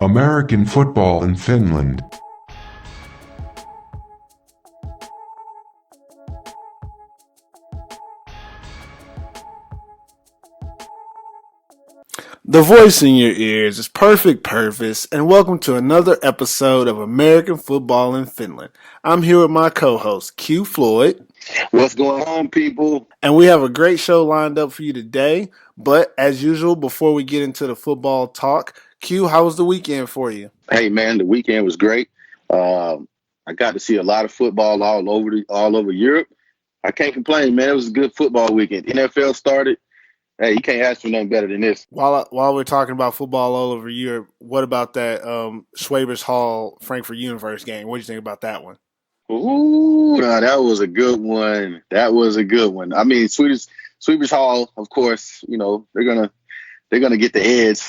American football in Finland. The voice in your ears is Perfect Purvis, and welcome to another episode of American Football in Finland. I'm here with my co-host, Q Floyd. What's going on, people? And we have a great show lined up for you today. But as usual, before we get into the football talk, Q, how was the weekend for you? Hey, man, the weekend was great. I got to see a lot of football all over Europe. I can't complain, man. It was a good football weekend. NFL started. Hey, you can't ask for nothing better than this. While we're talking about football all over Europe, what about that Schwabers Hall Frankfurt Universe game? What did you think about that one? Ooh, no, that was a good one. I mean, Sweepers Hall, of course. You know they're gonna get the edge.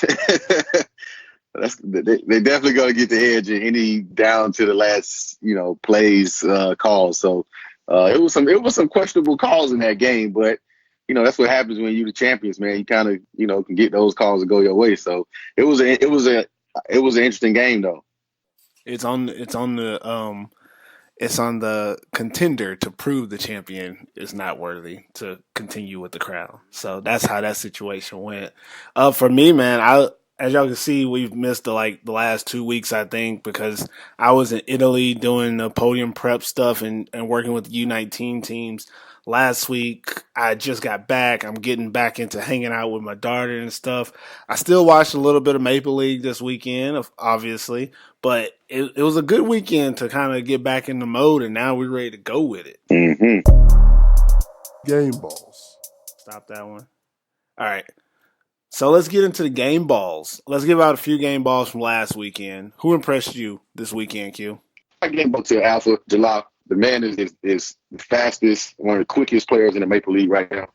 They're definitely gonna get the edge in any down to the last plays calls. So it was some questionable calls in that game, but. That's what happens when you're the champions, man. You kind of, can get those calls to go your way. So it was an interesting game, though. It's on the contender to prove the champion is not worthy to continue with the crown. So that's how that situation went. For me, man, as y'all can see, we've missed the last 2 weeks, I think, because I was in Italy doing the podium prep stuff and working with the U19 teams. Last week, I just got back. I'm getting back into hanging out with my daughter and stuff. I still watched a little bit of Maple League this weekend, obviously, but it was a good weekend to kind of get back in the mode, and now we're ready to go with it. Mm-hmm. Game balls. Stop that one. All right. So let's get into the game balls. Let's give out a few game balls from last weekend. Who impressed you this weekend, Q? I gave up to Alpha Jalloh. The man is the fastest, one of the quickest players in the Maple League right now.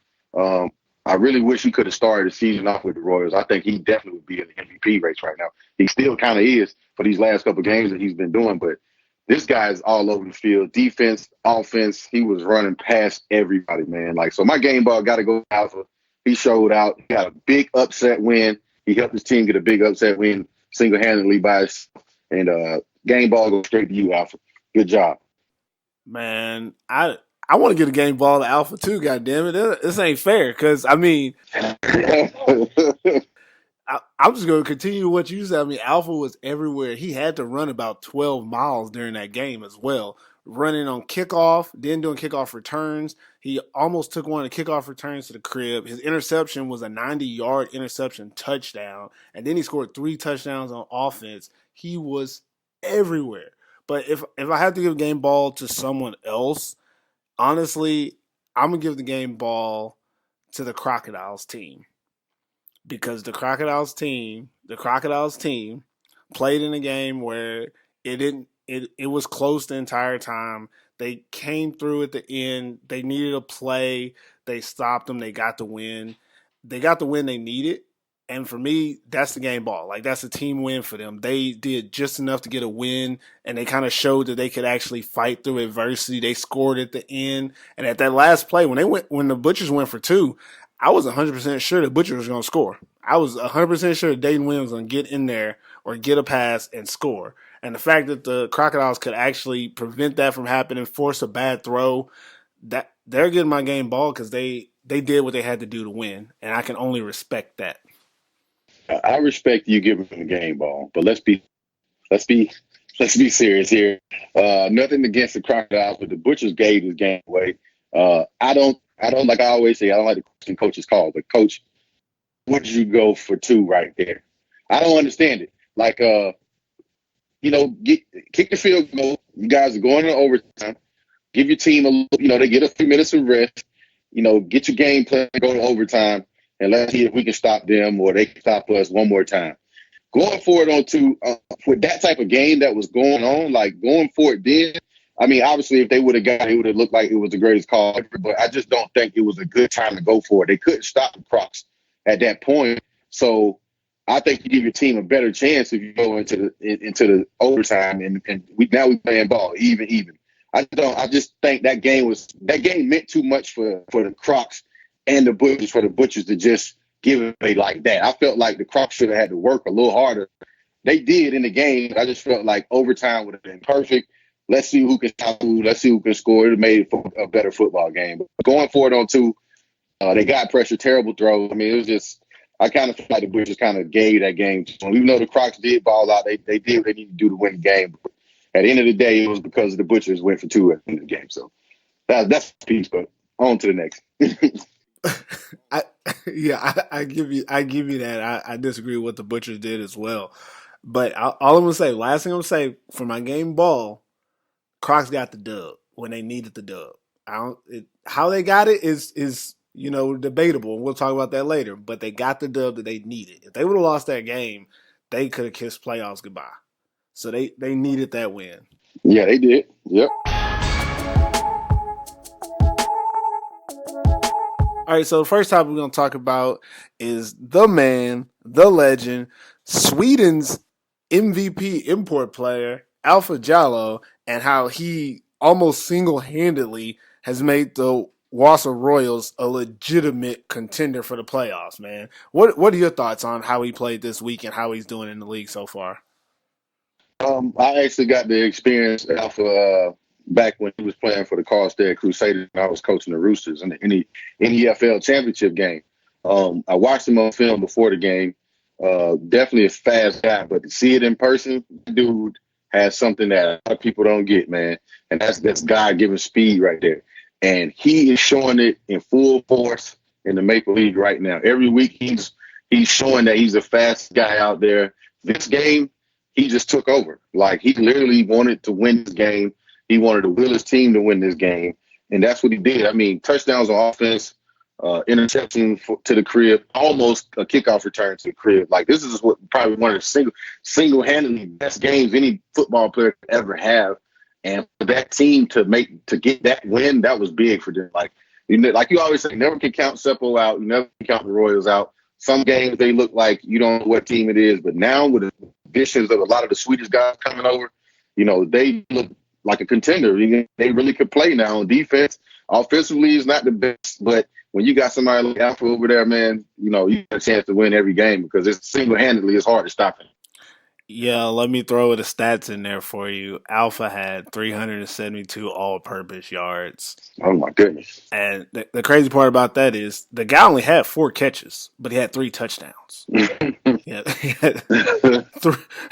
I really wish he could have started the season off with the Royals. I think he definitely would be in the MVP race right now. He still kind of is for these last couple of games that he's been doing, but this guy is all over the field. Defense, offense, he was running past everybody, man. So my game ball got to go to Alpha. He showed out. He got a big upset win. He helped his team get a big upset win single-handedly by himself. And game ball goes straight to you, Alpha. Good job. Man, I want to get a game ball to Alpha too, goddammit. This ain't fair because, I mean, I'm just going to continue what you said. I mean, Alpha was everywhere. He had to run about 12 miles during that game as well. Running on kickoff, then doing kickoff returns. He almost took one of the kickoff returns to the crib. His interception was a 90-yard interception touchdown, and then he scored 3 touchdowns on offense. He was everywhere. But if I have to give a game ball to someone else, honestly, I'm going to give the game ball to the Crocodiles team. Because the Crocodiles team played in a game where it was close the entire time. They came through at the end. They needed a play. They stopped them. They got the win. They got the win they needed. And for me, that's the game ball. That's a team win for them. They did just enough to get a win, and they kind of showed that they could actually fight through adversity. They scored at the end. And at that last play, when the Butchers went for 2, I was 100% sure the Butchers was going to score. I was 100% sure Dayton Williams was going to get in there or get a pass and score. And the fact that the Crocodiles could actually prevent that from happening, force a bad throw, that they're getting my game ball because they did what they had to do to win. And I can only respect that. I respect you giving them the game ball, but let's be serious here. Nothing against the Crocodiles, but the Butchers gave this game away. I don't like I always say, I don't like the question coaches call, but coach, what did you go for 2 right there? I don't understand it. Kick the field goal. You guys are going to overtime. Give your team they get a few minutes of rest. Get your game plan, go to overtime. And let's see if we can stop them or they can stop us one more time. Going forward on 2, with that type of game that was going on, going forward then, I mean, obviously if they would have got it, it would have looked like it was the greatest call ever, but I just don't think it was a good time to go for it. They couldn't stop the Crocs at that point. So I think you give your team a better chance if you go into the overtime and we playing ball, even. I just think that game meant too much for the Crocs and the Butchers, for the Butchers to just give it away like that. I felt like the Crocs should have had to work a little harder they did in the game. I just felt like overtime would have been perfect. Let's see who can stop who. Let's see who can score. It made it for a better football game. But going for it on two, they got pressure, terrible throw. I mean, it was just, I kind of feel like the Butchers kind of gave that game. So even though the Crocs did ball out, they did what they needed to do to win the game. But at the end of the day, it was because the Butchers went for two at the end of the game. So that's the piece, but on to the next. I give you that. I disagree with what the Butchers did as well. But all I'm gonna say, last thing I'm gonna say for my game ball, Crocs got the dub when they needed the dub. How they got it is debatable, and we'll talk about that later. But they got the dub that they needed. If they would have lost that game, they could have kissed playoffs goodbye. So they needed that win. Yeah, they did. Yep. All right, so the first topic we're going to talk about is the man, the legend, Sweden's MVP import player, Alpha Jalloh, and how he almost single-handedly has made the Wasa Royals a legitimate contender for the playoffs, man. What are your thoughts on how he played this week and how he's doing in the league so far? I actually got to experience Alpha back when he was playing for the Carlstead Crusaders, and I was coaching the Roosters in the NFL championship game. I watched him on film before the game. Definitely a fast guy, but to see it in person, dude has something that a lot of people don't get, man. And that's God-given speed right there. And he is showing it in full force in the Maple League right now. Every week he's showing that he's the fastest guy out there. This game, he just took over. Like, he literally wanted to win this game. He wanted to will his team to win this game, and that's what he did. I mean, touchdowns on offense, interception to the crib, almost a kickoff return to the crib. Like, this is what probably one of the single-handedly best games any football player could ever have. And for that team to get that win, that was big for them. Like you always say, never can count Seppo out. You never can count the Royals out. Some games they look like you don't know what team it is, but now with the additions of a lot of the Swedish guys coming over, they look like a contender. They really could play now on defense. Offensively is not the best, but when you got somebody like Alpha over there, man, you got a chance to win every game because it's single-handedly it's hard to stop him. Yeah, let me throw the stats in there for you. Alpha had 372 all-purpose yards. Oh, my goodness. And the crazy part about that is the guy only had 4 catches, but he had 3 touchdowns.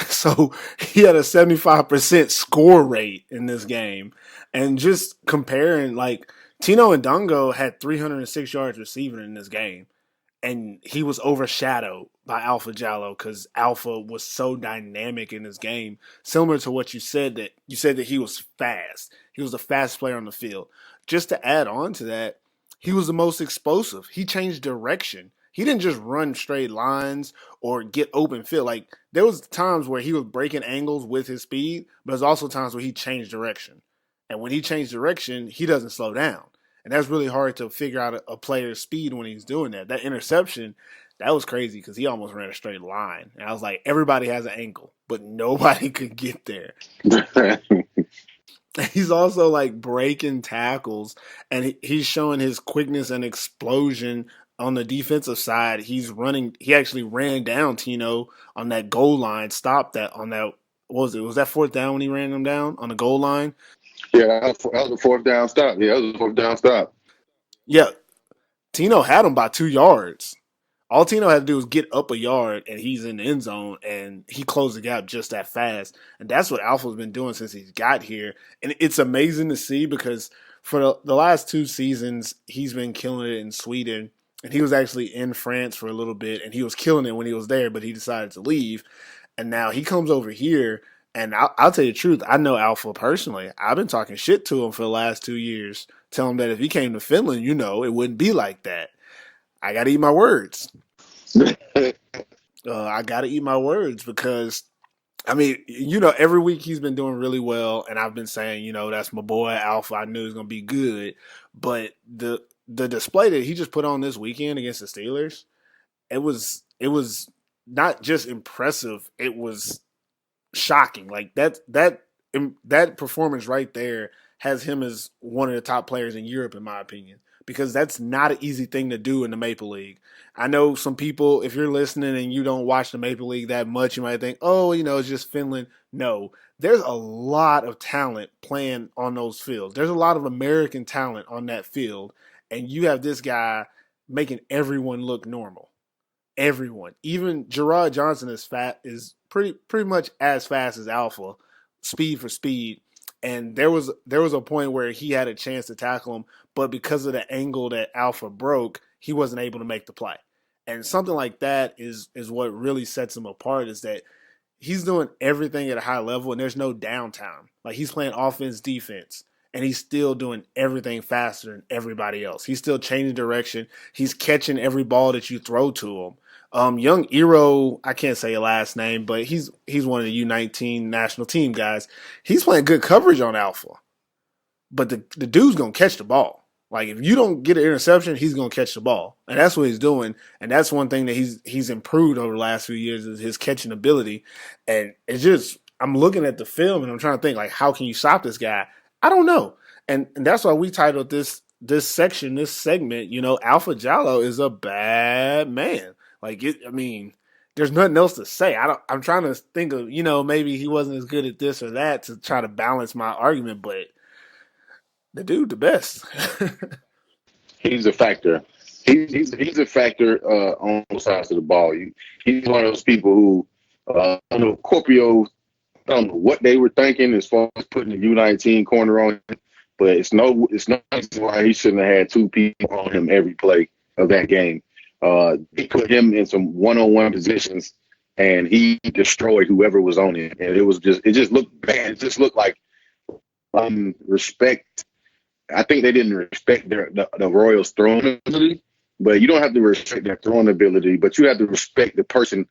So he had a 75% score rate in this game. And just comparing, like, Tino and Dongo had 306 yards receiving in this game. And he was overshadowed by Alpha Jalloh because Alpha was so dynamic in this game. Similar to what you said that he was fast. He was the fastest player on the field. Just to add on to that, he was the most explosive. He changed direction. He didn't just run straight lines or get open field. Like, there was times where he was breaking angles with his speed, but there's also times where he changed direction. And when he changed direction, he doesn't slow down. And that's really hard to figure out a player's speed when he's doing that. That interception, that was crazy because he almost ran a straight line. And I was like, everybody has an ankle, but nobody could get there. He's also like breaking tackles, and he's showing his quickness and explosion on the defensive side. He's running. He actually ran down Tino on that goal line, stopped that on that. What was it? Was that 4th down when he ran him down on the goal line? Yeah, that was a 4th down stop. Yeah, that was a 4th down stop. Yeah, Tino had him by 2 yards. All Tino had to do was get up a yard, and he's in the end zone, and he closed the gap just that fast. And that's what Alpha's been doing since he's got here. And it's amazing to see because for the last 2 seasons, he's been killing it in Sweden. And he was actually in France for a little bit, and he was killing it when he was there, but he decided to leave. And now he comes over here, and I'll tell you the truth. I know Alpha personally. I've been talking shit to him for the last 2 years. Tell him that if he came to Finland, it wouldn't be like that. I got to eat my words. I got to eat my words because, I mean, every week he's been doing really well, and I've been saying, that's my boy Alpha. I knew he was going to be good. But the display that he just put on this weekend against the Steelers, it was not just impressive. It was shocking. Like that performance right there has him as one of the top players in Europe, in my opinion, because that's not an easy thing to do in the Maple League. I know some people, if you're listening and you don't watch the Maple League that much, you might think, oh, it's just Finland. No, there's a lot of talent playing on those fields. There's a lot of American talent on that field, and you have this guy making everyone look normal. Everyone, even Gerard Johnson is pretty much as fast as Alpha, speed for speed. And there was a point where he had a chance to tackle him, but because of the angle that Alpha broke, he wasn't able to make the play. And something like that is what really sets him apart, is that he's doing everything at a high level and there's no downtime. Like, he's playing offense, defense, and he's still doing everything faster than everybody else. He's still changing direction. He's catching every ball that you throw to him. Young Iro, I can't say your last name, but he's one of the U19 national team guys. He's playing good coverage on Alpha, but the dude's gonna catch the ball. Like, if you don't get an interception, he's gonna catch the ball, and that's what he's doing. And that's one thing that he's improved over the last few years, is his catching ability. And it's just, I'm looking at the film and I'm trying to think, like, how can you stop this guy? I don't know, and that's why we titled this segment, Alpha Jalloh is a bad man. Like, there's nothing else to say. I'm trying to think of, maybe he wasn't as good at this or that to try to balance my argument, but the dude, the best. He's a factor. He's a factor on both sides of the ball. He's one of those people who, Kuopio, I don't know what they were thinking as far as putting the U19 corner on him, but it's no reason why he shouldn't have had two people on him every play of that game. They put him in some one-on-one positions, and he destroyed whoever was on him. And it just looked bad. It just looked like respect. I think they didn't respect the Royals' throwing ability, but you don't have to respect their throwing ability, but you have to respect the person,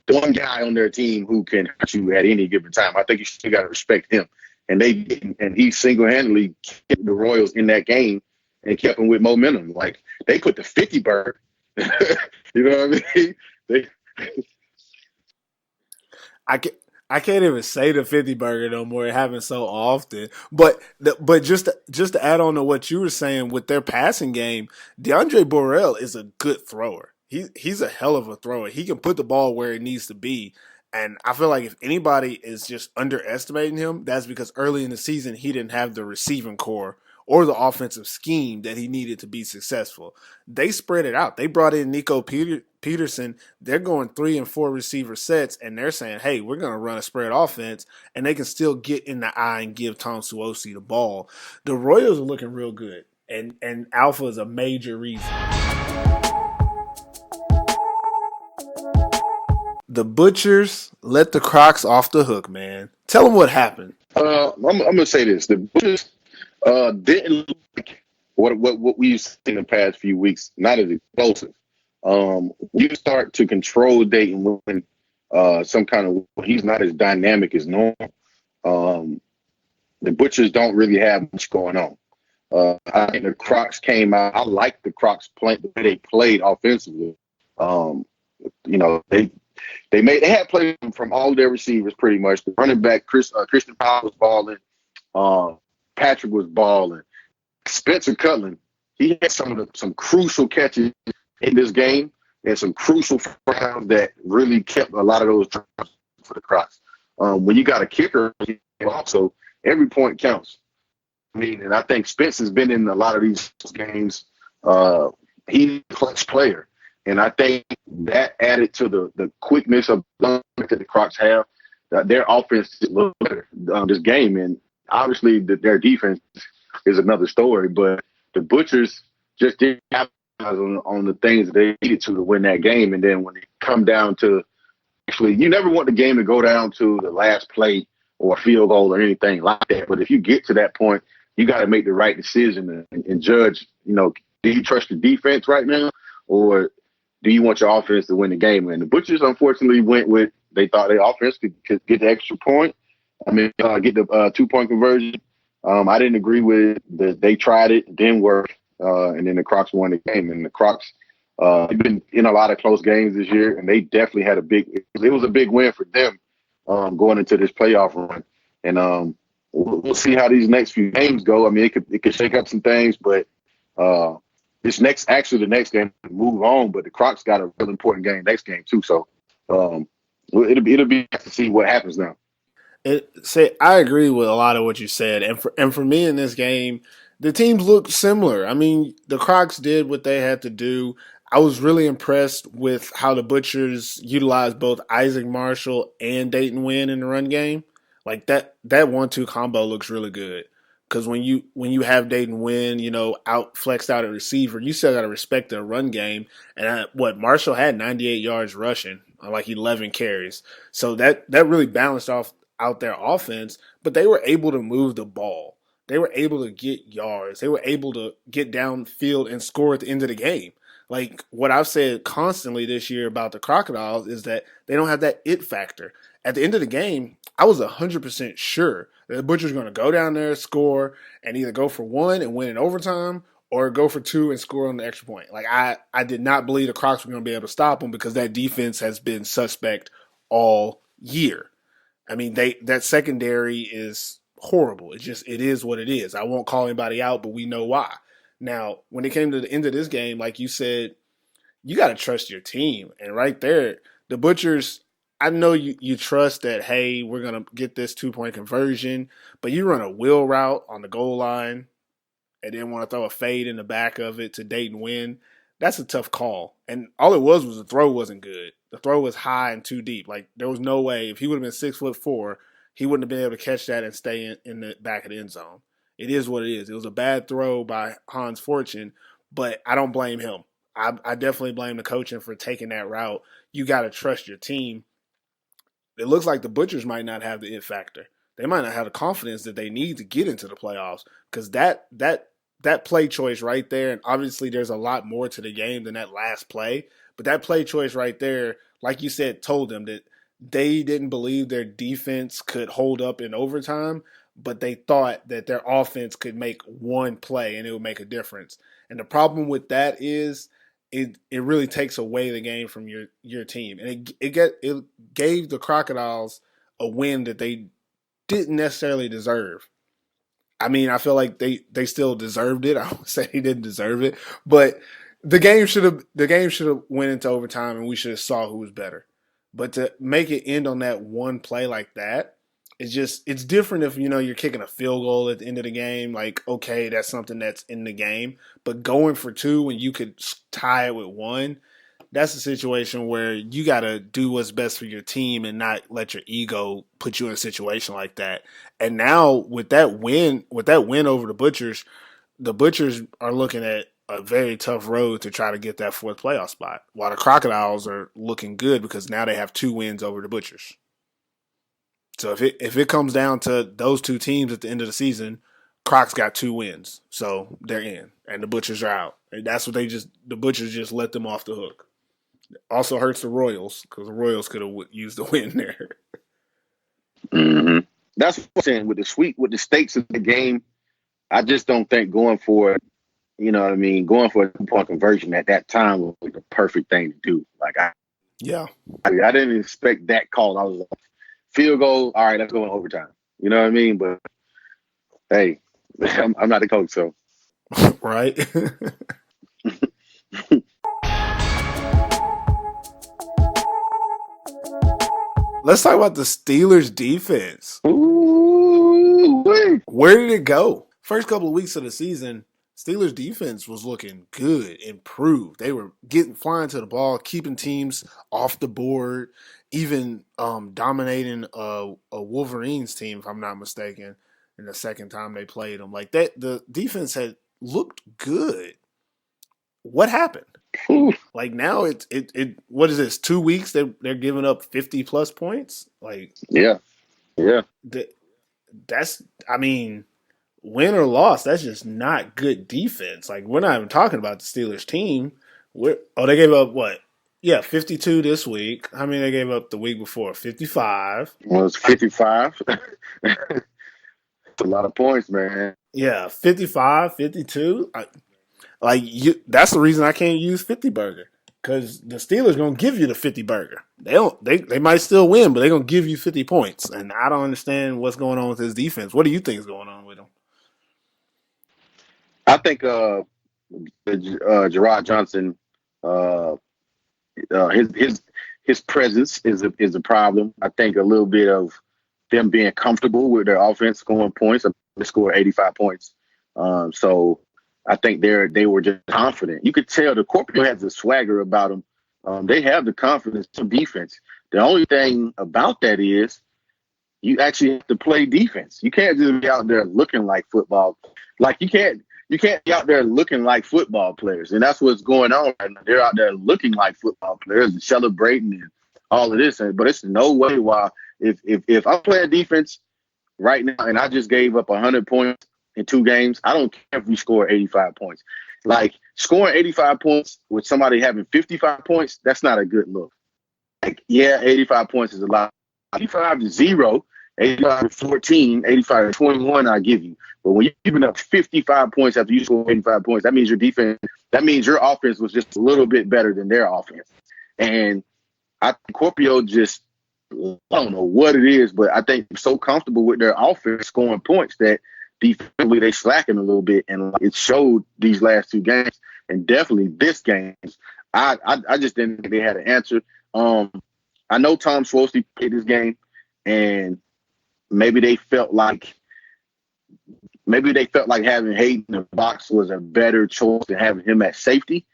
the one guy on their team who can hurt you at any given time. I think you still got to respect him. And they didn't, and he single-handedly kept the Royals in that game and kept them with momentum. Like, they put the 50 bird. You know what I mean? I can't even say the 50 burger no more. It happens so often. But just to add on to what you were saying with their passing game, DeAndre Borrell is a good thrower. He's a hell of a thrower. He can put the ball where it needs to be. And I feel like if anybody is just underestimating him, that's because early in the season he didn't have the receiving core or the offensive scheme that he needed to be successful. They spread it out. They brought in Nico Peterson. They're going 3 and 4 receiver sets, and they're saying, hey, we're going to run a spread offense, and they can still get in the eye and give Tom Suosi the ball. The Royals are looking real good, and Alpha is a major reason. The Butchers let the Crocs off the hook, man. Tell them what happened. I'm going to say this. The Butchers didn't look like what we've seen in the past few weeks, not as explosive. You start to control Dayton when he's not as dynamic as normal. The Butchers don't really have much going on. I think the Crocs came out. I like the Crocs the way they played offensively. They had played from all their receivers pretty much. The running back Christian Powell was balling. Patrick was balling. Spencer Cutland, he had some crucial catches in this game and some crucial rounds that really kept a lot of those drives for the Crocs. When you got a kicker, also every point counts. And I think Spencer's been in a lot of these games. He's a clutch player, and I think that added to the quickness of that the Crocs have. Their offense is a little better this game, and obviously their defense is another story. But the Butchers just didn't capitalize on the things that they needed to win that game. And then when it come down to actually, you never want the game to go down to the last play or a field goal or anything like that. But if you get to that point, you got to make the right decision and judge, do you trust the defense right now, or do you want your offense to win the game? And the Butchers, unfortunately, went with, they thought their offense could get the extra point. Get the 2-point conversion. I didn't agree with they tried it didn't work, and then the Crocs won the game. And the Crocs have been in a lot of close games this year, and they definitely had it was a big win for them going into this playoff run. And we'll see how these next few games go. I mean, it could shake up some things, but the next game move on, but the Crocs got a real important game next game too. So it'll be nice to see what happens now. I agree with a lot of what you said, and for me in this game, the teams look similar. I mean, the Crocs did what they had to do. I was really impressed with how the Butchers utilized both Isaac Marshall and Dayton Wynn in the run game. Like that 1-2 combo looks really good. Because when you have Dayton Wynn, out flexed out at receiver, you still got to respect their run game. And Marshall had 98 yards rushing on like 11 carries, so that really balanced out their offense. But they were able to move the ball. They were able to get yards. They were able to get downfield and score at the end of the game. Like what I've said constantly this year about the Crocodiles is that they don't have that it factor. At the end of the game, I was 100% sure that the Butchers going to go down there, score, and either go for 1 and win in overtime or go for 2 and score on the extra point. Like I did not believe the Crocs were going to be able to stop them because that defense has been suspect all year. I mean, that secondary is horrible. It is what it is. I won't call anybody out, but we know why. Now, when it came to the end of this game, like you said, you got to trust your team. And right there, the Butchers, I know you trust that, hey, we're going to get this 2-point conversion, but you run a wheel route on the goal line and then want to throw a fade in the back of it to Dayton Wynn. That's a tough call. And all it was the throw wasn't good. The throw was high and too deep. Like, there was no way. If he would have been 6'4", he wouldn't have been able to catch that and stay in the back of the end zone. It is what it is. It was a bad throw by Hans Fortune, but I don't blame him. I definitely blame the coaching for taking that route. You got to trust your team. It looks like the Butchers might not have the it factor. They might not have the confidence that they need to get into the playoffs because that play choice right there, and obviously there's a lot more to the game than that last play, but that play choice right there, like you said, told them that they didn't believe their defense could hold up in overtime, but they thought that their offense could make one play and it would make a difference. And the problem with that is it really takes away the game from your team. And it gave the Crocodiles a win that they didn't necessarily deserve. I mean, I feel like they still deserved it. I would say they didn't deserve it, but the game should have went into overtime and we should have saw who was better. But to make it end on that one play like that, it's different if you're kicking a field goal at the end of the game. Like, okay, that's something that's in the game. But going for 2 when you could tie it with 1, that's a situation where you got to do what's best for your team and not let your ego put you in a situation like that. And now with that win over the Butchers are looking at a very tough road to try to get that 4th playoff spot, while the Crocodiles are looking good because now they have 2 wins over the Butchers. So if it comes down to those 2 teams at the end of the season, Crocs got 2 wins, so they're in, and the Butchers are out. And that's what the Butchers just let them off the hook. Also hurts the Royals because the Royals could have used the win there. Mm-hmm. That's what I'm saying with the stakes of the game. I just don't think going for, going for a 2-point conversion at that time was the perfect thing to do. Like I didn't expect that call. I was like, field goal, all right, let's go in overtime. You know what I mean? But hey, I'm not the coach, so right. Let's talk about the Steelers defense. Ooh, where did it go? First couple of weeks of the season, Steelers defense was looking good, improved. They were flying to the ball, keeping teams off the board, even dominating a Wolverines team, if I'm not mistaken, in the second time they played them. Like that, the defense had looked good. What happened? Ooh. Like now it what is this, 2 weeks they're giving up 50 plus points? Like yeah. That's, I mean, win or loss, that's just not good defense. Like, we're not even talking about the Steelers team. They gave up what? Yeah, 52 this week. How many they gave up the week before? 55. Well, it's 55. It's a lot of points, man. Yeah, 55, 52. That's the reason I can't use 50 burger. Because the Steelers going to give you the 50 burger. They might still win, but they're going to give you 50 points. And I don't understand what's going on with his defense. What do you think is going on with him? I think Gerard Johnson, uh, his presence is a problem. I think a little bit of them being comfortable with their offense scoring points. They scored 85 points. So I think they were just confident. You could tell the Kuopio has a swagger about them. They have the confidence to defense. The only thing about that is you actually have to play defense. You can't just be out there looking like football. Like you can't be out there looking like football players. And that's what's going on right now. They're out there looking like football players and celebrating and all of this. But it's no way why if I'm playing defense right now and I just gave up 100 points in 2 games, I don't care if we score 85 points. Like scoring 85 points with somebody having 55 points, that's not a good look. Like, yeah, 85 points is a lot. 85 to 0, 85 to 14, 85 to 21, I give you. But when you're giving up 55 points after you score 85 points, that means your offense was just a little bit better than their offense. And I think Kuopio just, I don't know what it is, but I think they're so comfortable with their offense scoring points that defensively they slacking a little bit. And it showed these last 2 games, and definitely this game. I just didn't think they had an answer. I know Tom Swolsey played this game, and maybe they felt like having Hayden in the box was a better choice than having him at safety.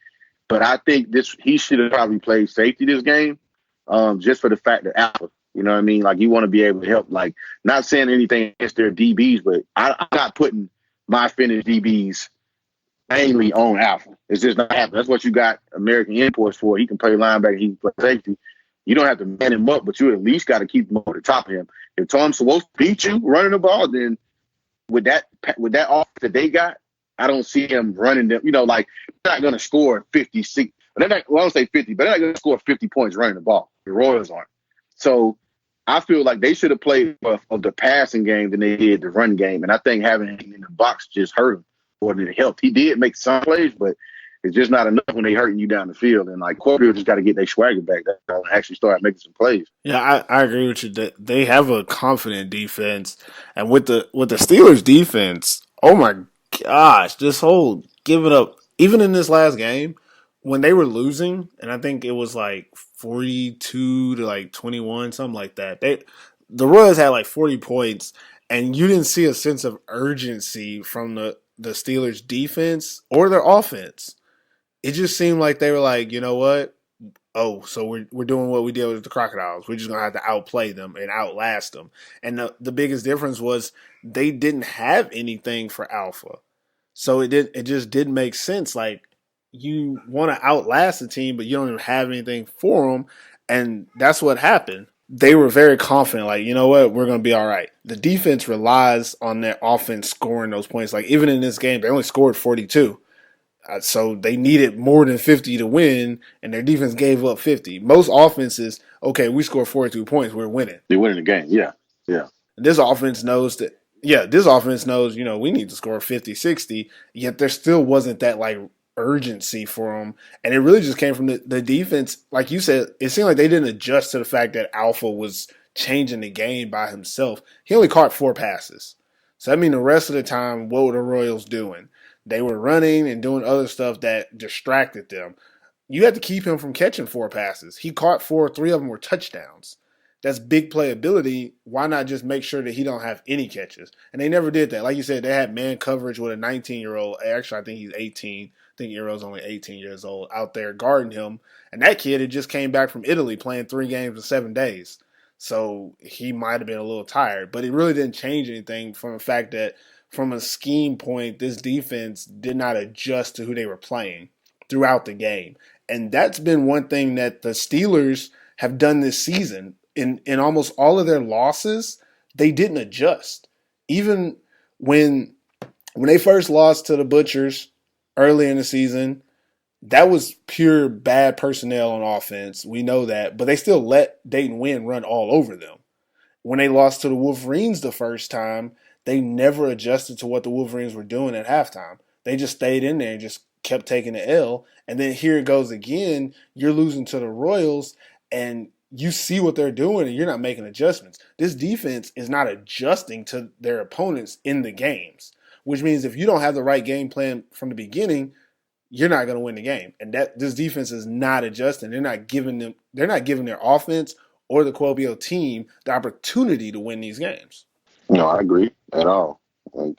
But I think he should have probably played safety this game, just for the fact that Alpha, you know what I mean? Like, you want to be able to help. Like, not saying anything against their DBs, but I'm not putting my Finnish DBs mainly on Alpha. It's just not happening. That's what you got American imports for. He can play linebacker, he can play safety. You don't have to man him up, but you at least got to keep him over the top of him. If Tom Swolsey beat you running the ball, then with that offense that they got, I don't see him running them. You know, like, they're not going to score 56. But I don't say 50, but they're not going to score 50 points running the ball. The Royals aren't. So I feel like they should have played more of the passing game than they did the run game. And I think having him in the box just hurt him more than it helped. He did make some plays, but it's just not enough when they hurting you down the field. And like, Kuopio just got to get their swagger back. That's actually start making some plays. Yeah, I agree with you. They have a confident defense, and with the Steelers defense, oh my gosh, this whole giving up. Even in this last game, when they were losing, and I think it was like 42 to like 21, something like that. The Royals had like 40 points, and you didn't see a sense of urgency from the Steelers defense or their offense. It just seemed like they were like, you know what? Oh, so we're doing what we did with the Crocodiles. We're just gonna have to outplay them and outlast them. And the biggest difference was they didn't have anything for Alpha, so it just didn't make sense. Like, you want to outlast the team, but you don't even have anything for them, and that's what happened. They were very confident, like, you know what, we're gonna be all right. The defense relies on their offense scoring those points. Like, even in this game, they only scored 42. So they needed more than 50 to win, and their defense gave up 50. Most offenses, okay, we scored 42 points, we're winning. They're winning the game, yeah. This offense knows that, this offense knows, we need to score 50, 60, yet there still wasn't that, like, urgency for them. And it really just came from the defense. Like you said, it seemed like they didn't adjust to the fact that Alpha was changing the game by himself. He only caught 4 passes. So that means the rest of the time, what were the Royals doing? They were running and doing other stuff that distracted them. You had to keep him from catching 4 passes. He caught 4, 3 of them were touchdowns. That's big playability. Why not just make sure that he don't have any catches? And they never did that. Like you said, they had man coverage with a 19-year-old. Actually, I think he's 18. I think Eero's only 18 years old out there guarding him. And that kid had just came back from Italy playing 3 games in 7 days. So he might have been a little tired. But it really didn't change anything from the fact that from a scheme point, this defense did not adjust to who they were playing throughout the game. And that's been one thing that the Steelers have done this season. In almost all of their losses, they didn't adjust. Even when they first lost to the Butchers early in the season, that was pure bad personnel on offense. We know that. But they still let Dayton Wynn run all over them. When they lost to the Wolverines the first time, they never adjusted to what the Wolverines were doing at halftime. They just stayed in there and just kept taking the L. And then here it goes again. You're losing to the Royals, and you see what they're doing, and you're not making adjustments. This defense is not adjusting to their opponents in the games, which means if you don't have the right game plan from the beginning, you're not going to win the game. And that this defense is not adjusting. They're not giving their offense or the Kuopio team the opportunity to win these games. No, I agree at all. Like,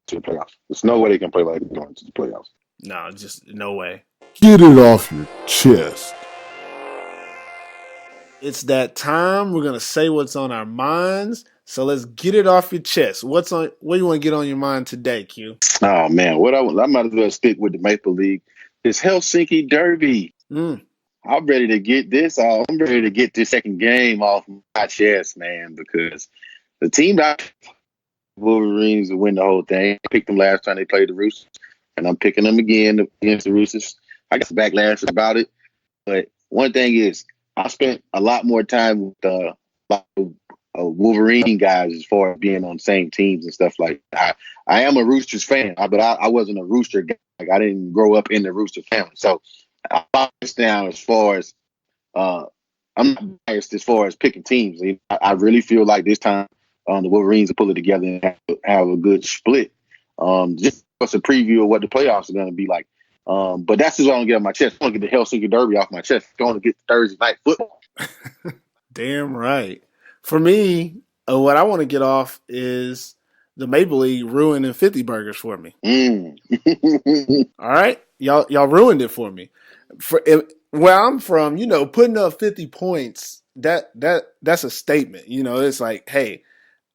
to the playoffs. There's no way they can play like they're going to the playoffs. No, just no way. Get it off your chest. It's that time. We're going to say what's on our minds. So let's get it off your chest. What do you want to get on your mind today, Q? Oh, man. I might as well stick with the Maple League. It's Helsinki Derby. I'm ready to get this off. I'm ready to get this second game off my chest, man, because the team that Wolverines will win the whole thing. I picked them last time they played the Roosters, and I'm picking them again against the Roosters. I got some backlash about it, but one thing is I spent a lot more time with Wolverine guys as far as being on the same teams and stuff like that. I am a Roosters fan, but I wasn't a Rooster guy. Like, I didn't grow up in the Rooster family. So I thought this down as far as I'm not biased as far as picking teams. I really feel like this time the Wolverines will pull it together and have a good split. Just as a preview of what the playoffs are going to be like. But that's just what I want to get on my chest. I want to get the Helsinki Derby off my chest. I want to get Thursday night football. Damn right. For me, what I want to get off is the Maple League ruining 50 burgers for me. All right? Y'all ruined it for me. Where I'm from, putting up 50 points, that's a statement. It's like, hey,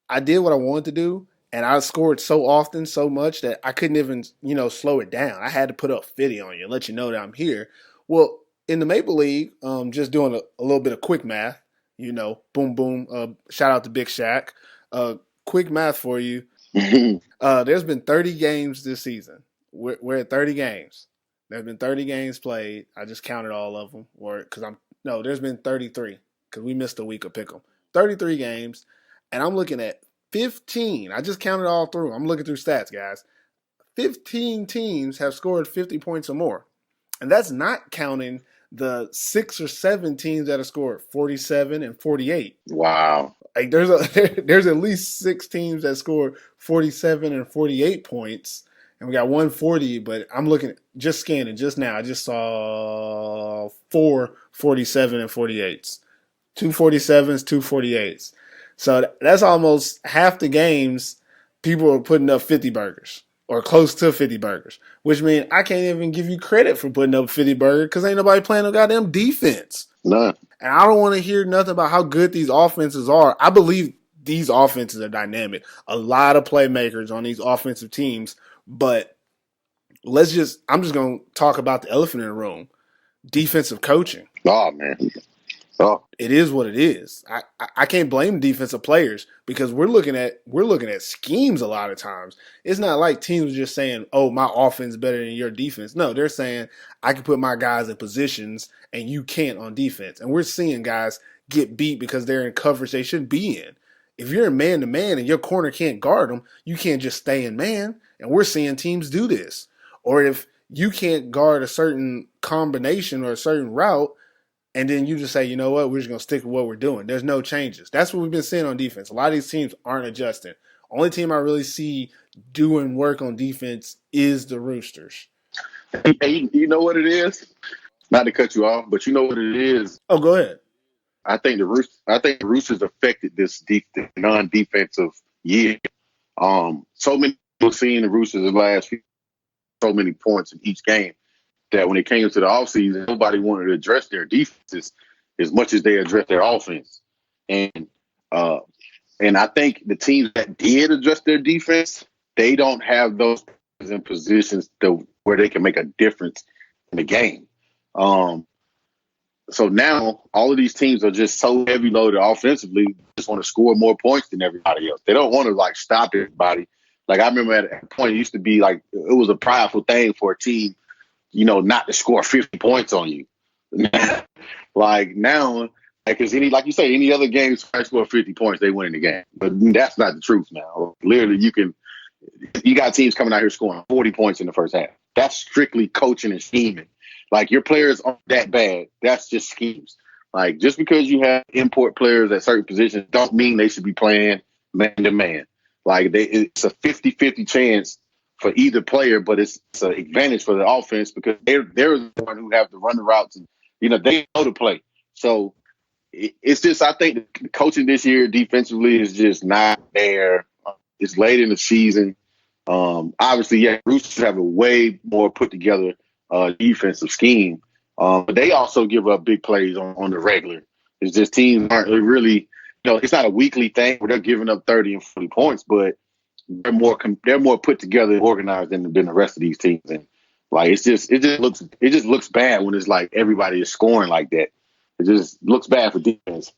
I did what I wanted to do, and I scored so often, so much that I couldn't even, slow it down. I had to put up 50 on you and let you know that I'm here. Well, in the Maple League, just doing a little bit of quick math, boom, boom. Shout out to Big Shaq. Quick math for you. There's been 30 games this season. We're at 30 games. There's been 30 games played. I just counted all of them. There's been 33 because we missed a week of pick'em. 33 games, and I'm looking at 15. I just counted all through. I'm looking through stats, guys. 15 teams have scored 50 points or more, and that's not counting the 6 or 7 teams that have scored 47 and 48. Wow. Like there's at least 6 teams that scored 47 and 48 points, and we got 140. But I'm looking, just scanning just now. I just saw 4 47 and 48s, 2 47s, 2 48s. So that's almost half the games people are putting up 50 burgers or close to 50 burgers, which means I can't even give you credit for putting up 50 burgers because ain't nobody playing no goddamn defense. None. And I don't want to hear nothing about how good these offenses are. I believe these offenses are dynamic. A lot of playmakers on these offensive teams, but I'm just going to talk about the elephant in the room. Defensive coaching. Oh, man. Oh. It is what it is. I can't blame defensive players because we're looking at schemes a lot of times. It's not like teams are just saying, "Oh, my offense is better than your defense." No, they're saying I can put my guys in positions and you can't on defense. And we're seeing guys get beat because they're in coverage they shouldn't be in. If you're in man to man and your corner can't guard them, you can't just stay in man. And we're seeing teams do this. Or if you can't guard a certain combination or a certain route, and then you just say, you know what, we're just going to stick with what we're doing. There's no changes. That's what we've been seeing on defense. A lot of these teams aren't adjusting. Only team I really see doing work on defense is the Roosters. Hey, you know what it is? Not to cut you off, but you know what it is? Oh, go ahead. I think the Roosters affected this non-defensive year. So many people seeing the Roosters the last few, so many points in each game, that when it came to the offseason, nobody wanted to address their defenses as much as they addressed their offense. And I think the teams that did address their defense, they don't have those in positions where they can make a difference in the game. So now all of these teams are just so heavy loaded offensively, just want to score more points than everybody else. They don't want to stop everybody. Like, I remember at a point it used to be like it was a prideful thing for a team, not to score 50 points on you. Like now, because like you say, any other game, if I score 50 points, they win the game. But that's not the truth now. Literally, you got teams coming out here scoring 40 points in the first half. That's strictly coaching and scheming. Like, your players aren't that bad. That's just schemes. Like, just because you have import players at certain positions don't mean they should be playing man to man. Like, it's a 50-50 chance for either player, but it's an advantage for the offense because they're the one who have to run the routes and they know the play. So it's just I think the coaching this year defensively is just not there. It's late in the season. Obviously, yeah, Roosters have a way more put together defensive scheme, but they also give up big plays on the regular. It's just teams aren't really, it's not a weekly thing where they're giving up 30 and 40 points, but they're more put together and organized than the rest of these teams. And like it just looks bad when it's like everybody is scoring like that. It just looks bad for defense.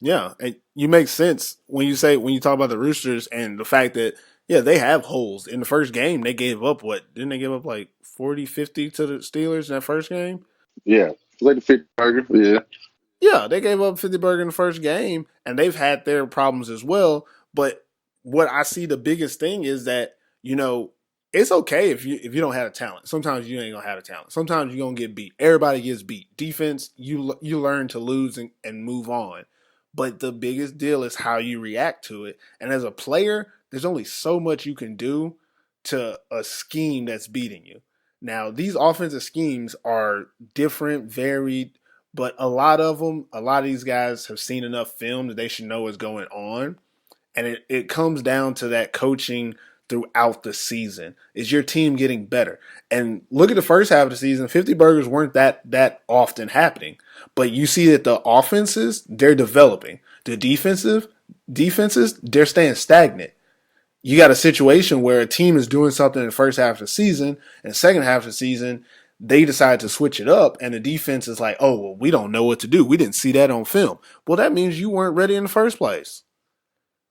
Yeah, and you make sense when you talk about the Roosters and the fact that they have holes. In the first game, they gave up what? Didn't they give up like 40, 50 to the Steelers in that first game? Yeah, like the 50 burger. Yeah. Yeah, they gave up 50 burger in the first game, and they've had their problems as well. But what I see the biggest thing is that, it's okay if you don't have a talent. Sometimes you ain't gonna have a talent. Sometimes you're gonna get beat. Everybody gets beat. Defense, you learn to lose and move on. But the biggest deal is how you react to it. And as a player, there's only so much you can do to a scheme that's beating you. Now, these offensive schemes are different, varied, but a lot of these guys have seen enough film that they should know what's going on. And it comes down to that coaching throughout the season. Is your team getting better? And look at the first half of the season, 50 burgers weren't that often happening. But you see that the offenses, they're developing. The defenses, they're staying stagnant. You got a situation where a team is doing something in the first half of the season, and the second half of the season, they decide to switch it up, and the defense is like, oh, well, we don't know what to do. We didn't see that on film. Well, that means you weren't ready in the first place.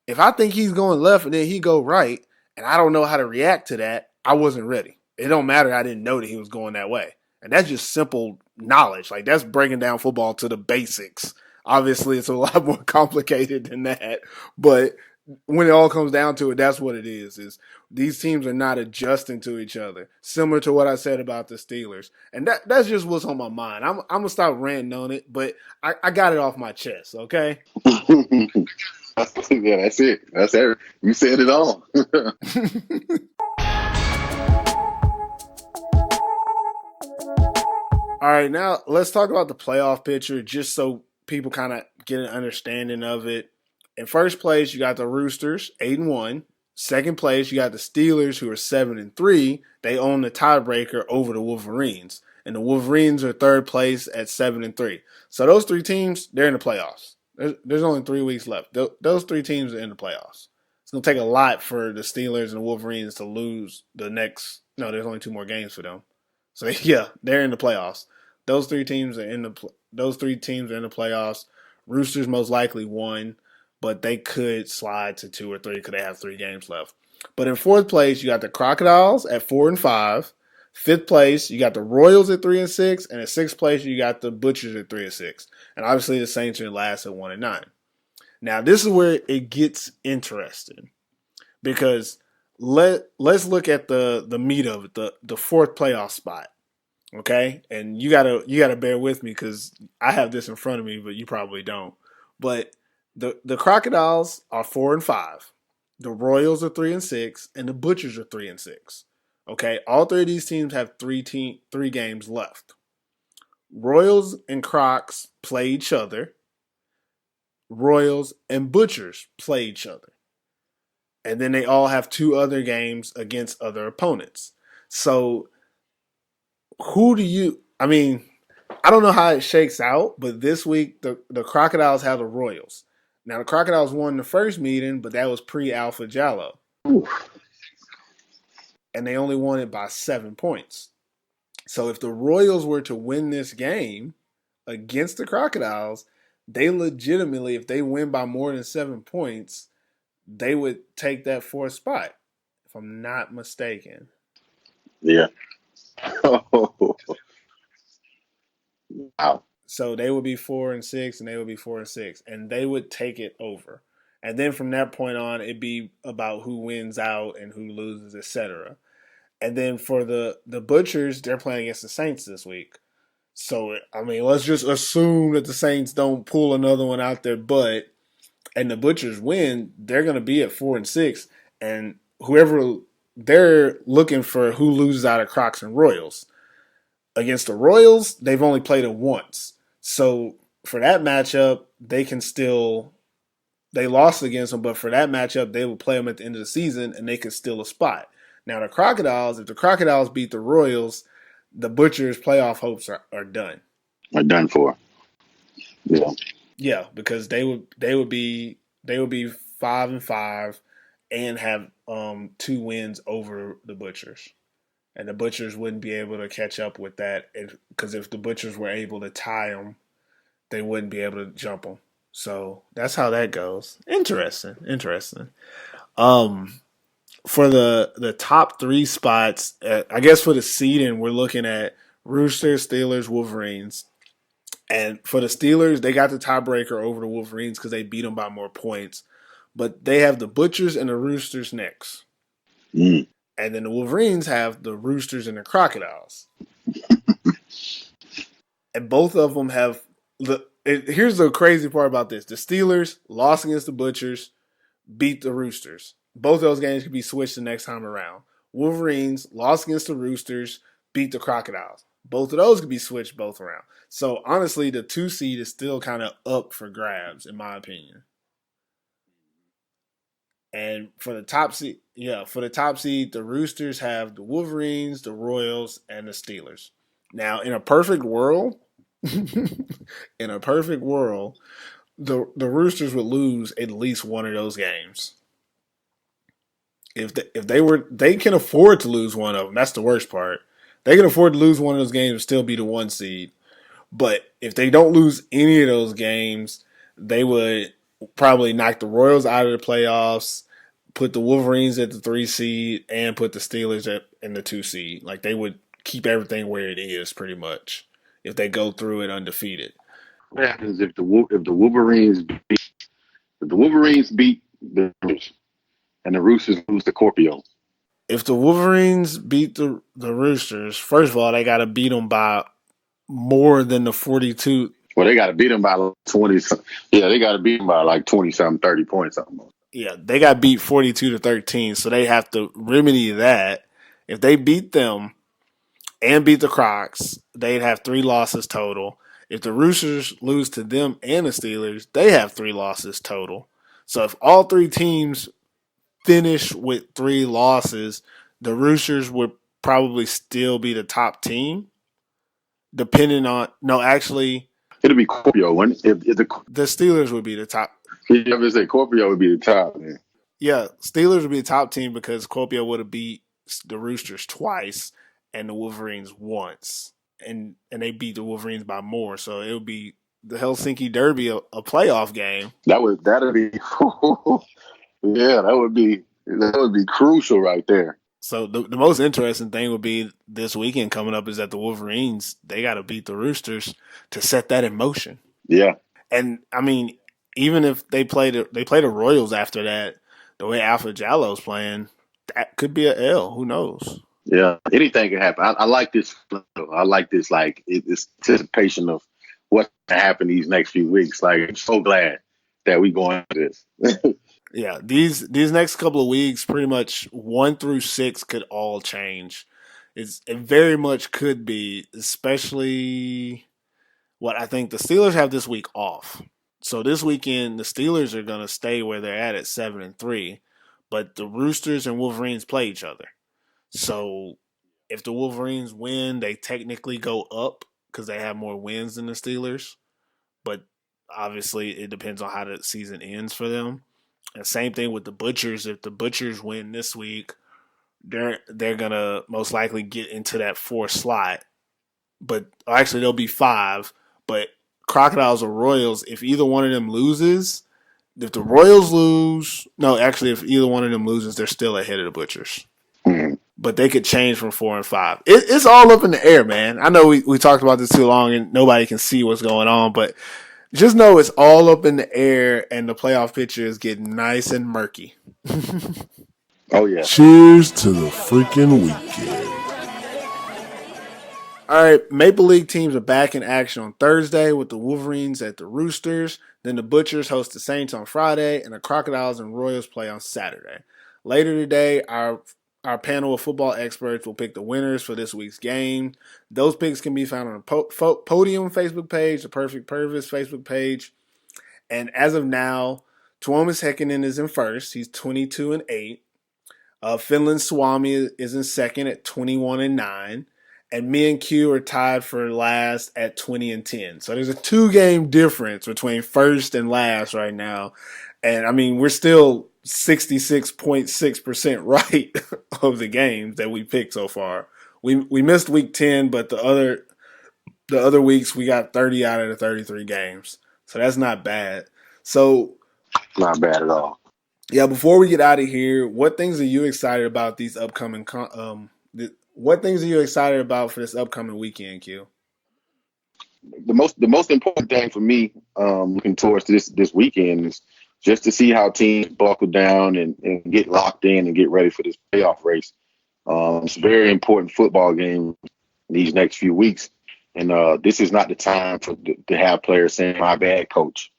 If I think he's going left and then he go right, and I don't know how to react to that, I wasn't ready. It don't matter. I didn't know that he was going that way. And that's just simple knowledge. Like, that's breaking down football to the basics. Obviously, it's a lot more complicated than that. But when it all comes down to it, that's what it is these teams are not adjusting to each other. Similar to what I said about the Steelers. And that's just what's on my mind. I'm going to stop ranting on it, but I got it off my chest, okay? Yeah, that's it. That's it. You said it all. All right, now let's talk about the playoff picture just so people kind of get an understanding of it. In first place, you got the Roosters, 8-1. Second place, you got the Steelers, who are 7-3. They own the tiebreaker over the Wolverines. And the Wolverines are third place at 7-3. So those three teams, they're in the playoffs. There's only 3 weeks left. Those three teams are in the playoffs. It's going to take a lot for the Steelers and the Wolverines to lose the next. No, there's only 2 more games for them. So yeah, they're in the playoffs. Those three teams are in the playoffs. Roosters most likely won, but they could slide to 2 or 3 because they have 3 games left. But in fourth place, you got the Crocodiles at 4-5. Fifth place, you got the Royals at 3-6, and in sixth place, you got the Butchers at 3-6. And obviously, the Saints are in last at 1-9. Now, this is where it gets interesting because let's look at the meat of it, the fourth playoff spot. Okay, and you gotta bear with me because I have this in front of me, but you probably don't. But the Crocodiles are 4-5, the Royals are 3-6, and the Butchers are 3-6. Okay, all 3 of these teams have 3 games left. Royals and Crocs play each other. Royals and Butchers play each other. And then they all have 2 other games against other opponents. So I don't know how it shakes out, but this week the Crocodiles have the Royals. Now, the Crocodiles won the first meeting, but that was pre-Alpha Jalloh. And they only won it by 7 points. So if the Royals were to win this game against the Crocodiles, they legitimately, if they win by more than 7 points, they would take that 4th spot, if I'm not mistaken. Yeah. Wow. So they would be 4-6, and they would be 4-6, and they would take it over. And then from that point on, it'd be about who wins out and who loses, etc. And then for the Butchers, they're playing against the Saints this week. So, let's just assume that the Saints don't pull another one out their butt and the Butchers win, they're going to be at 4-6. And whoever they're looking for who loses out of Crocs and Royals. Against the Royals, they've only played it once. So for that matchup, they lost against them, but for that matchup, they will play them at the end of the season and they could steal a spot. Now, if the Crocodiles beat the Royals, the Butchers' playoff hopes are done. Are done for. Yeah. Yeah, because they would be 5-5 and have 2 wins over the Butchers. And the Butchers wouldn't be able to catch up with that because if the Butchers were able to tie them, they wouldn't be able to jump them. So that's how that goes. Interesting. For the top 3 spots, I guess for the seeding, we're looking at Roosters, Steelers, Wolverines. And for the Steelers, they got the tiebreaker over the Wolverines because they beat them by more points. But they have the Butchers and the Roosters next. Mm. And then the Wolverines have the Roosters and the Crocodiles. And both of them have here's the crazy part about this. The Steelers lost against the Butchers, beat the Roosters. Both of those games could be switched the next time around. Wolverines lost against the Roosters, beat the Crocodiles. Both of those could be switched both around. So honestly, the 2 seed is still kind of up for grabs, in my opinion. And for the top seed, the Roosters have the Wolverines, the Royals, and the Steelers. Now, in a perfect world, the Roosters would lose at least one of those games. They can afford to lose one of them. That's the worst part. They can afford to lose one of those games and still be the 1 seed. But if they don't lose any of those games, they would probably knock the Royals out of the playoffs, put the Wolverines at the 3 seed, and put the Steelers in the 2 seed. Like, they would keep everything where it is, pretty much, if they go through it undefeated. What happens if the Wolverines beat the Roosters and the Roosters lose to Kuopio? If the Wolverines beat the Roosters, first of all, they got to beat them by more than the 42. Well, they got to beat them by like 20. Yeah, they got to beat them by like 20-something, 30 points, something. Yeah, they got beat 42-13, so they have to remedy that. If they beat them and beat the Crocs, they'd have 3 losses total. If the Roosters lose to them and the Steelers, they have 3 losses total. So if all 3 teams finish with 3 losses, the Roosters would probably still be the top team. Depending on it'll be Kuopio. The Steelers would be the top. You ever say Kuopio would be the top, man. Yeah, Steelers would be the top team because Kuopio would have beat the Roosters twice and the Wolverines once, and they beat the Wolverines by more. So it would be the Helsinki Derby, a playoff game. That'd be yeah, that would be crucial right there. So the most interesting thing would be this weekend coming up is that the Wolverines, they got to beat the Roosters to set that in motion. Yeah, and I mean, even if they play the Royals after that, the way Alpha Jalloh is playing, that could be a L. Who knows? Yeah, anything can happen. I like this. I like this. Like it's anticipation of what's going to happen these next few weeks. Like I'm so glad that we going to this. Yeah, these next couple of weeks, pretty much 1 through 6 could all change. It very much could be, especially what I think the Steelers have this week off. So this weekend, the Steelers are going to stay where they're at 7-3, but the Roosters and Wolverines play each other. So if the Wolverines win, they technically go up because they have more wins than the Steelers. But obviously, it depends on how the season ends for them. And same thing with the Butchers. If the Butchers win this week, they're gonna most likely get into that 4th slot. But actually, they'll be 5. But Crocodiles or Royals, if either one of them loses, if the Royals lose, if either one of them loses, they're still ahead of the Butchers. Mm-hmm. But they could change from 4 and 5. It's all up in the air, man. I know we talked about this too long and nobody can see what's going on, but just know it's all up in the air and the playoff picture is getting nice and murky. Oh, yeah. Cheers to the freaking weekend. All right, Maple League teams are back in action on Thursday with the Wolverines at the Roosters. Then the Butchers host the Saints on Friday, and the Crocodiles and Royals play on Saturday. Later today, our Our panel of football experts will pick the winners for this week's game. Those picks can be found on the Podium Facebook page, the Perfect Pervis Facebook page. And as of now, Tuomas Häkkinen is in first. He's 22-8. Finland Swami is in second at 21-9. And me and Q are tied for last at 20-10. So there's a 2-game difference between first and last right now. And I mean, we're still 66.6% right of the games that we picked so far. We missed week 10, but the other weeks we got 30 out of the 33 games. So that's not bad. So Not bad at all. yeah, before we get out of here, what things are you excited about these upcoming what things are you excited about for this upcoming weekend, Q? The most important thing for me looking towards this weekend is just to see how teams buckle down and get locked in and get ready for this playoff race. It's a very important football game these next few weeks. And this is not the time to have players saying, "My bad, coach."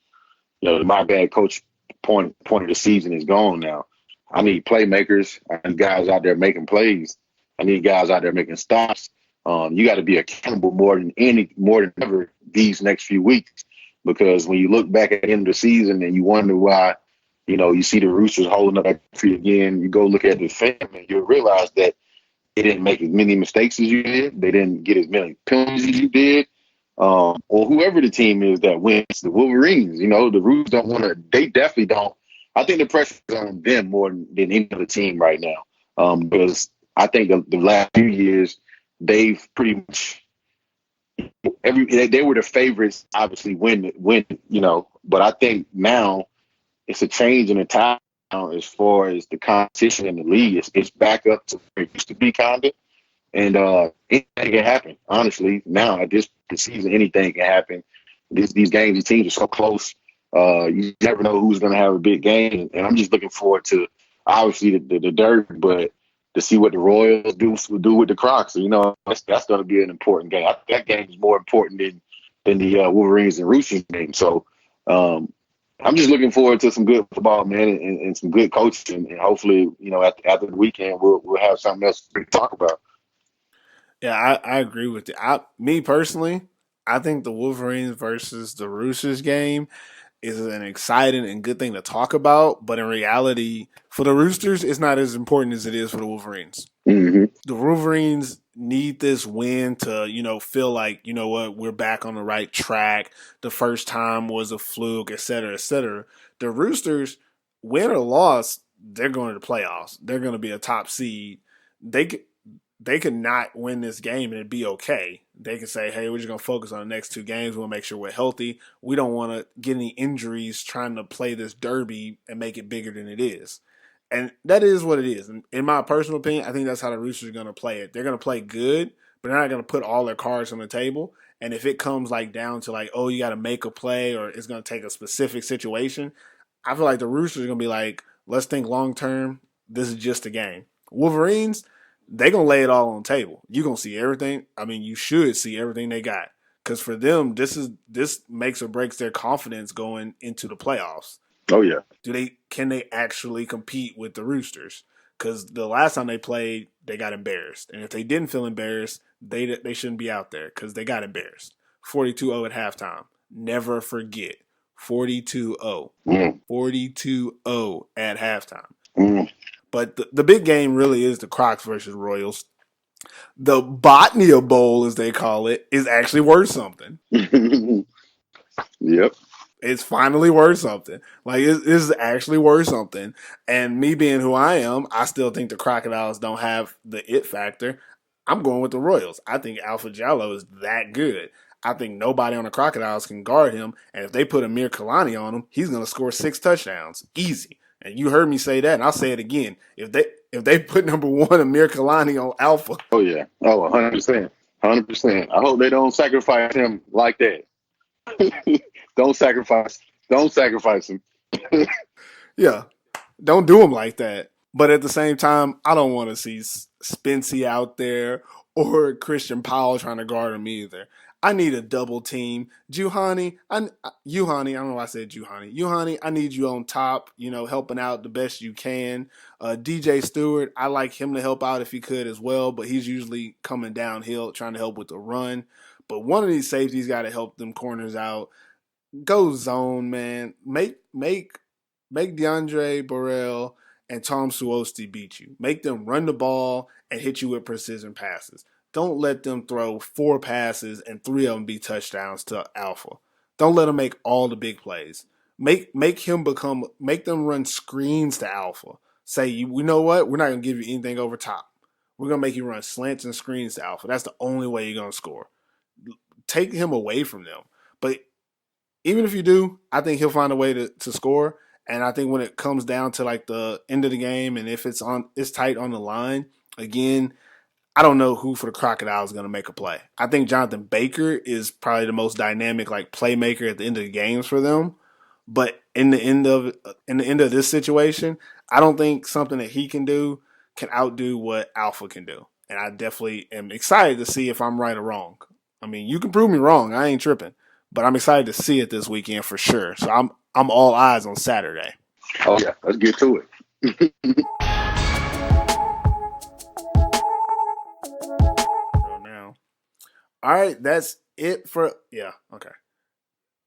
The "my bad, coach" point of the season is gone now. I need playmakers. I need guys out there making plays. I need guys out there making stops. You got to be accountable more than ever these next few weeks, because when you look back at the end of the season and you wonder why, you see the Roosters holding up that tree again, you go look at the film and you'll realize that they didn't make as many mistakes as you did. They didn't get as many penalties as you did. Or whoever the team is that wins, the Wolverines, the Roosters don't want to, they definitely don't. I think the pressure is on them more than any other team right now. Because I think the last few years, they've pretty much they were the favorites, obviously win, but I think now it's a change in the time as far as the competition in the league. It's back up to where it used to be, kind of. And anything can happen, honestly. Now, at this season, anything can happen. These games, these teams are so close. You never know who's going to have a big game. And I'm just looking forward to, obviously, the derby, but to see what the Royals do with the Crocs. That's going to be an important game. That game is more important than the Wolverines and Roosters game. So I'm just looking forward to some good football, man, and some good coaching. And hopefully, after the weekend, we'll have something else to talk about. Yeah, I agree with you. Me personally, I think the Wolverines versus the Roosters game is an exciting and good thing to talk about. But in reality, for the Roosters, it's not as important as it is for the Wolverines. Mm-hmm. The Wolverines need this win to, feel like, what, we're back on the right track. The first time was a fluke, et cetera, et cetera. The Roosters, win or loss, they're going to the playoffs. They're going to be a top seed. They could not win this game and it'd be okay. They could say, hey, we're just going to focus on the next 2 games. We'll make sure we're healthy. We don't want to get any injuries trying to play this derby and make it bigger than it is. And that is what it is. And in my personal opinion, I think that's how the Roosters are going to play it. They're going to play good, but they're not going to put all their cards on the table. And if it comes down to you got to make a play or it's going to take a specific situation, I feel like the Roosters are going to be like, let's think long term. This is just a game. Wolverines, they're going to lay it all on the table. You're going to see everything. I mean, you should see everything they got. Because for them, this makes or breaks their confidence going into the playoffs. Oh, yeah. Can they actually compete with the Roosters? Because the last time they played, they got embarrassed. And if they didn't feel embarrassed, they shouldn't be out there because they got embarrassed. 42-0 at halftime. Never forget. 42-0. 42-0 at halftime. But the big game really is the Crocs versus Royals. The Botnia Bowl, as they call it, is actually worth something. Yep. It's finally worth something. It's actually worth something. And me being who I am, I still think the Crocodiles don't have the it factor. I'm going with the Royals. I think Alpha Jalloh is that good. I think nobody on the Crocodiles can guard him. And if they put Amir Kalani on him, he's going to score 6 touchdowns. Easy. And you heard me say that, and I'll say it again. If they put number 1 Amir Kalani on Alpha. Oh, yeah. Oh, 100%. 100%. I hope they don't sacrifice him like that. Don't sacrifice him. Yeah. Don't do him like that. But at the same time, I don't want to see Spency out there or Christian Powell trying to guard him either. I need a double team. Juhani, I don't know why I said Juhani. Juhani, I need you on top, helping out the best you can. DJ Stewart, I like him to help out if he could as well, but he's usually coming downhill, trying to help with the run. But one of these safeties got to help them corners out. Go zone, man. Make DeAndre Burrell and Tom Suosti beat you. Make them run the ball and hit you with precision passes. Don't let them throw 4 passes and 3 of them be touchdowns to Alpha. Don't let them make all the big plays. Make them run screens to Alpha. Say, you know what? We're not going to give you anything over top. We're going to make you run slants and screens to Alpha. That's the only way you're going to score. Take him away from them. But even if you do, I think he'll find a way to score. And I think when it comes down to like the end of the game and if it's tight on the line, again, I don't know who for the Crocodiles is going to make a play. I think Jonathan Baker is probably the most dynamic like playmaker at the end of the games for them. But in the end of this situation, I don't think something that he can do can outdo what Alpha can do. And I definitely am excited to see if I'm right or wrong. I mean, you can prove me wrong. I ain't tripping. But I'm excited to see it this weekend for sure. So I'm all eyes on Saturday. Oh yeah, let's get to it. Now, all right, that's it for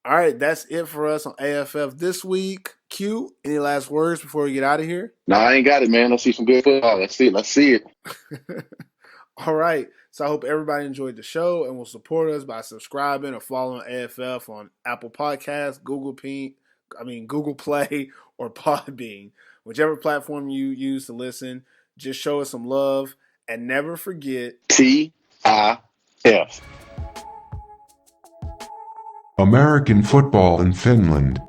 All right, that's it for us on AFF this week. Q, any last words before we get out of here? No, I ain't got it, man. Let's see some good football. Let's see it. All right. So I hope everybody enjoyed the show and will support us by subscribing or following AFF on Apple Podcasts, Google Play, or Podbean. Whichever platform you use to listen, just show us some love and never forget TIF. American football in Finland.